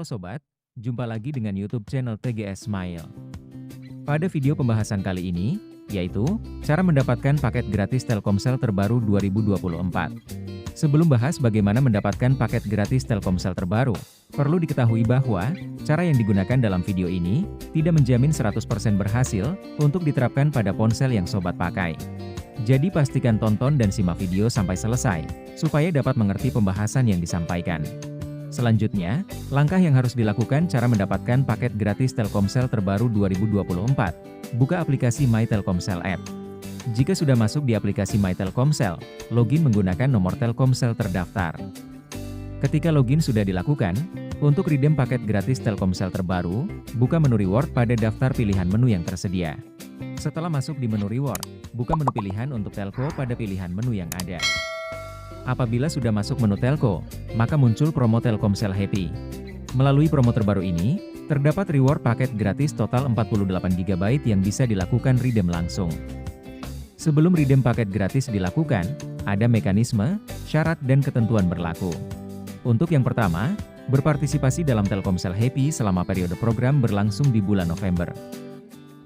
Sobat, jumpa lagi dengan YouTube channel TGS Smile. Pada video pembahasan kali ini, yaitu cara mendapatkan paket gratis Telkomsel terbaru 2024. Sebelum bahas bagaimana mendapatkan paket gratis Telkomsel terbaru, perlu diketahui bahwa cara yang digunakan dalam video ini tidak menjamin 100% berhasil untuk diterapkan pada ponsel yang Sobat pakai. Jadi pastikan tonton dan simak video sampai selesai, supaya dapat mengerti pembahasan yang disampaikan. Selanjutnya, langkah yang harus dilakukan cara mendapatkan paket gratis Telkomsel terbaru 2024. Buka aplikasi My Telkomsel App. Jika sudah masuk di aplikasi My Telkomsel, login menggunakan nomor Telkomsel terdaftar. Ketika login sudah dilakukan, untuk redeem paket gratis Telkomsel terbaru, buka menu reward pada daftar pilihan menu yang tersedia. Setelah masuk di menu reward, buka menu pilihan untuk telco pada pilihan menu yang ada. Apabila sudah masuk menu telco, maka muncul promo Telkomsel Happy. Melalui promo terbaru ini, terdapat reward paket gratis total 48 GB yang bisa dilakukan redeem langsung. Sebelum redeem paket gratis dilakukan, ada mekanisme, syarat dan ketentuan berlaku. Untuk yang pertama, berpartisipasi dalam Telkomsel Happy selama periode program berlangsung di bulan November.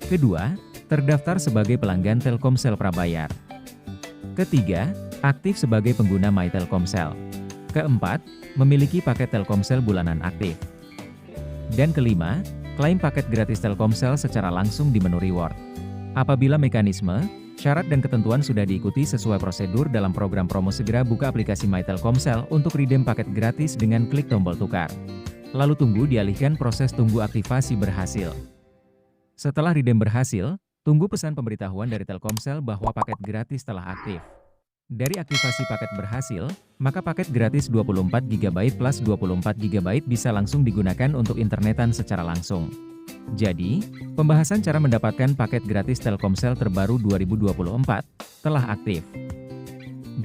Kedua, terdaftar sebagai pelanggan Telkomsel prabayar. Ketiga, aktif sebagai pengguna My Telkomsel. Keempat, memiliki paket Telkomsel bulanan aktif. Dan kelima, klaim paket gratis Telkomsel secara langsung di menu reward. Apabila mekanisme, syarat dan ketentuan sudah diikuti sesuai prosedur dalam program promo, segera buka aplikasi My Telkomsel untuk redeem paket gratis dengan klik tombol tukar. Lalu tunggu dialihkan proses tunggu aktivasi berhasil. Setelah redeem berhasil, tunggu pesan pemberitahuan dari Telkomsel bahwa paket gratis telah aktif. Dari aktivasi paket berhasil, maka paket gratis 24 GB plus 24 GB bisa langsung digunakan untuk internetan secara langsung. Jadi, pembahasan cara mendapatkan paket gratis Telkomsel terbaru 2024 telah aktif.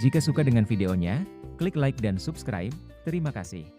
Jika suka dengan videonya, klik like dan subscribe. Terima kasih.